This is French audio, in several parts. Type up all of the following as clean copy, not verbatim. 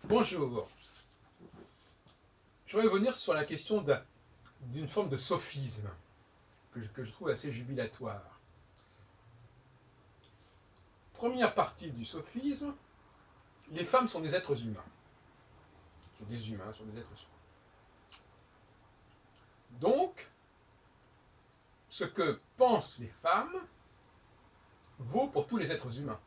Bonjour. Je voudrais revenir sur la question d'une forme de sophisme que je trouve assez jubilatoire. Première partie du sophisme, les femmes sont des êtres humains. Sont des humains, sont des êtres humains. Donc, ce que pensent les femmes vaut pour tous les êtres humains.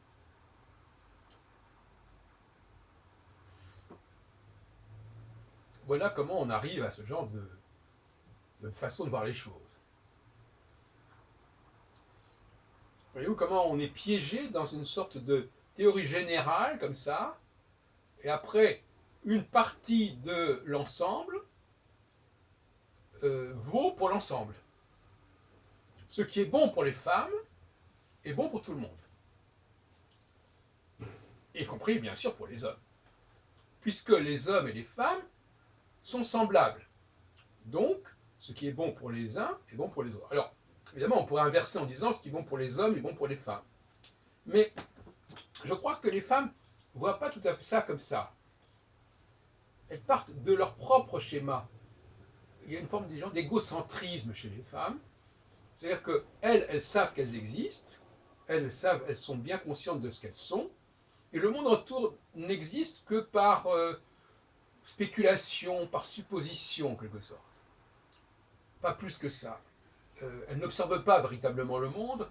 Voilà comment on arrive à ce genre de façon de voir les choses. Voyez-vous comment on est piégé dans une sorte de théorie générale comme ça, et après, une partie de l'ensemble vaut pour l'ensemble. Ce qui est bon pour les femmes est bon pour tout le monde. Y compris, bien sûr, pour les hommes. Puisque les hommes et les femmes sont semblables. Donc, ce qui est bon pour les uns est bon pour les autres. Alors, évidemment, on pourrait inverser en disant ce qui est bon pour les hommes est bon pour les femmes. Mais je crois que les femmes ne voient pas tout à fait ça comme ça. Elles partent de leur propre schéma. Il y a une forme d'égocentrisme chez les femmes. C'est-à-dire qu'elles savent qu'elles existent, elles sont bien conscientes de ce qu'elles sont, et le monde autour n'existe que par spéculation, par supposition, en quelque sorte. Pas plus que ça. Elles n'observent pas véritablement le monde,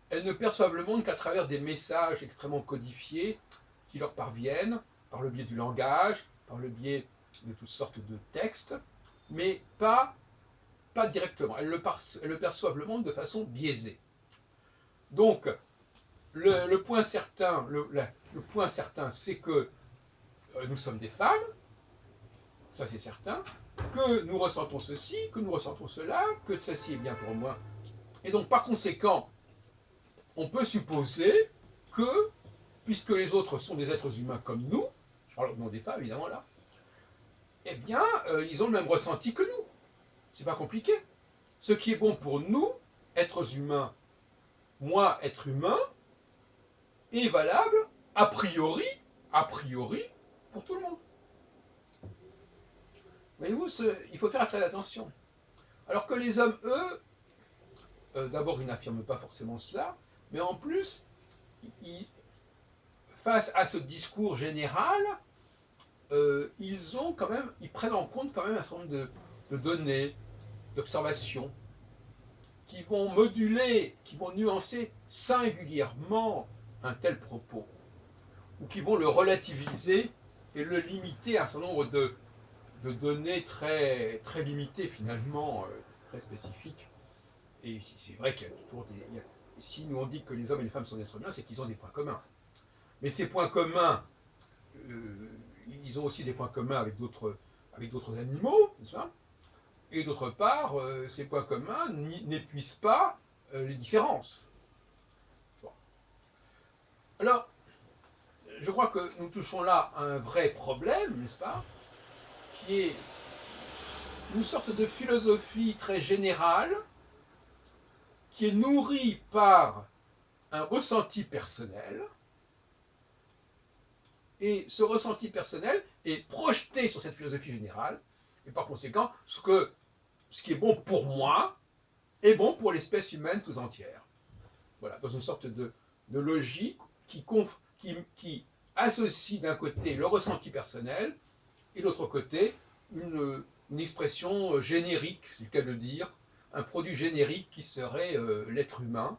elles ne perçoivent le monde qu'à travers des messages extrêmement codifiés qui leur parviennent par le biais du langage, par le biais de toutes sortes de textes, mais pas directement. Elles le perçoivent le monde de façon biaisée. Donc, le point certain, c'est que nous sommes des femmes, ça c'est certain, que nous ressentons ceci, que nous ressentons cela, que ceci est bien pour moi. Et donc, par conséquent, on peut supposer que, puisque les autres sont des êtres humains comme nous, je parle au nom des femmes évidemment là, eh bien, ils ont le même ressenti que nous. C'est pas compliqué. Ce qui est bon pour nous, êtres humains, moi, être humain, est valable a priori, pour tout le monde. Voyez-vous, il faut faire très attention. Alors que les hommes, eux, d'abord, ils n'affirment pas forcément cela, mais en plus, face à ce discours général, ils prennent en compte quand même un certain nombre de données, d'observations, qui vont moduler, qui vont nuancer singulièrement un tel propos, ou qui vont le relativiser et le limiter à un certain nombre de données très, très limitées finalement, très spécifiques. Et c'est vrai qu'il y a toujours si nous on dit que les hommes et les femmes sont des êtres humains, c'est qu'ils ont des points communs. Mais ces points communs, ils ont aussi des points communs avec d'autres animaux, n'est-ce pas? Et d'autre part, ces points communs n'épuisent pas les différences. Bon. Alors, je crois que nous touchons là à un vrai problème, n'est-ce pas? Qui est une sorte de philosophie très générale qui est nourrie par un ressenti personnel, et ce ressenti personnel est projeté sur cette philosophie générale, et par conséquent, ce qui est bon pour moi est bon pour l'espèce humaine tout entière. Voilà, dans une sorte de logique qui associe d'un côté le ressenti personnel et de l'autre côté une expression générique, c'est le cas de le dire, un produit générique qui serait l'être humain.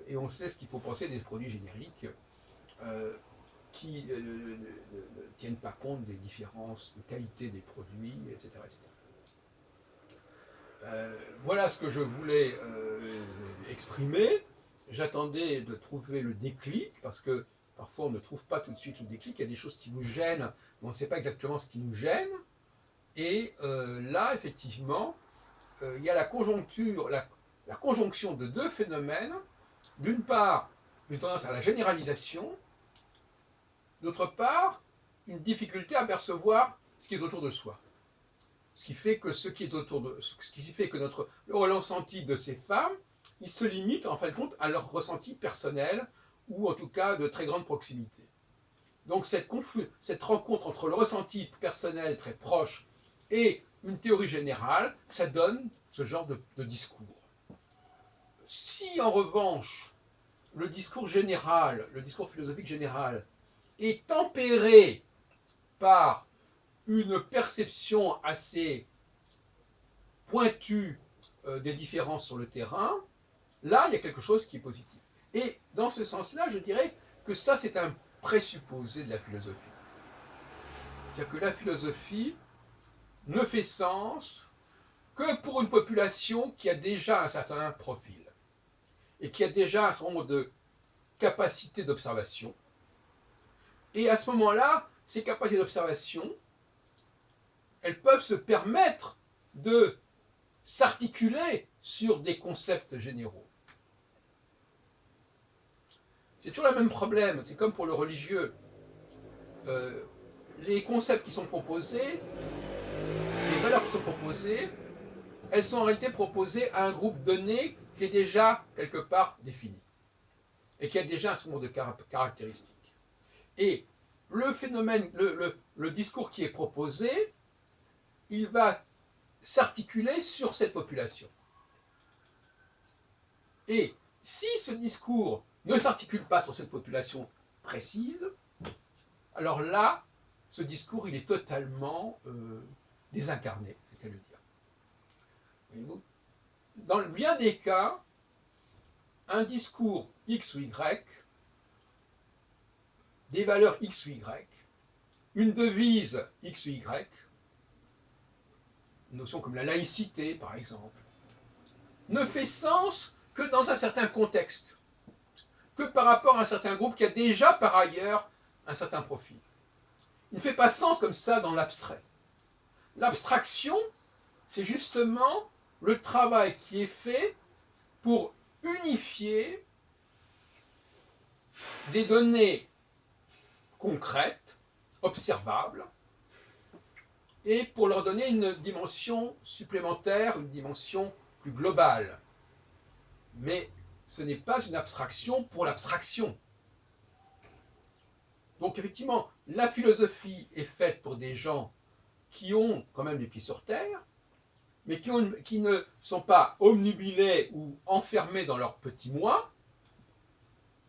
Et on sait ce qu'il faut penser des produits génériques qui ne tiennent pas compte des différences de qualité des produits, etc. etc. Voilà ce que je voulais exprimer. J'attendais de trouver le déclic, parce que parfois on ne trouve pas tout de suite le déclic, il y a des choses qui vous gênent, mais on ne sait pas exactement ce qui nous gêne. Et là, effectivement, il y a la conjonction de deux phénomènes. D'une part, une tendance à la généralisation, d'autre part, une difficulté à percevoir ce qui est autour de soi. Ce qui fait que le ressenti de ces femmes, il se limite en fin de compte à leur ressenti personnel, ou en tout cas de très grande proximité. Donc cette rencontre entre le ressenti personnel très proche et une théorie générale, ça donne ce genre de discours. Si en revanche, le discours général, le discours philosophique général, est tempéré par une perception assez pointue des différences sur le terrain, là, il y a quelque chose qui est positif. Et dans ce sens-là, je dirais que ça, c'est un présupposé de la philosophie. C'est-à-dire que la philosophie ne fait sens que pour une population qui a déjà un certain profil et qui a déjà un certain nombre de capacités d'observation. Et à ce moment-là, ces capacités d'observation, elles peuvent se permettre de s'articuler sur des concepts généraux. C'est toujours le même problème, c'est comme pour le religieux. Les concepts qui sont proposés, les valeurs qui sont proposées, elles sont en réalité proposées à un groupe donné qui est déjà quelque part défini et qui a déjà un certain nombre de caractéristiques. Et le phénomène, le discours qui est proposé, il va s'articuler sur cette population. Et si ce discours ne s'articule pas sur cette population précise, alors là, ce discours, il est totalement désincarné, c'est le cas de dire. Voyez-vous ? Dans bien des cas, un discours X ou Y, des valeurs X ou Y, une devise X ou Y, une notion comme la laïcité par exemple, ne fait sens que dans un certain contexte, que par rapport à un certain groupe qui a déjà par ailleurs un certain profil. Il ne fait pas sens comme ça dans l'abstrait. L'abstraction, c'est justement le travail qui est fait pour unifier des données concrètes, observables, et pour leur donner une dimension supplémentaire, une dimension plus globale. Mais ce n'est pas une abstraction pour l'abstraction. Donc effectivement, la philosophie est faite pour des gens qui ont quand même les pieds sur terre, mais qui ne sont pas omnubilés ou enfermés dans leur petit moi,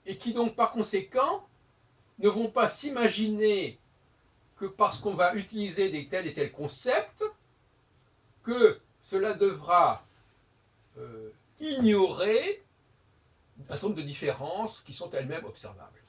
et qui donc par conséquent ne vont pas s'imaginer que parce qu'on va utiliser des tels et tels concepts, que cela devra ignorer un certain nombre de différences qui sont elles-mêmes observables.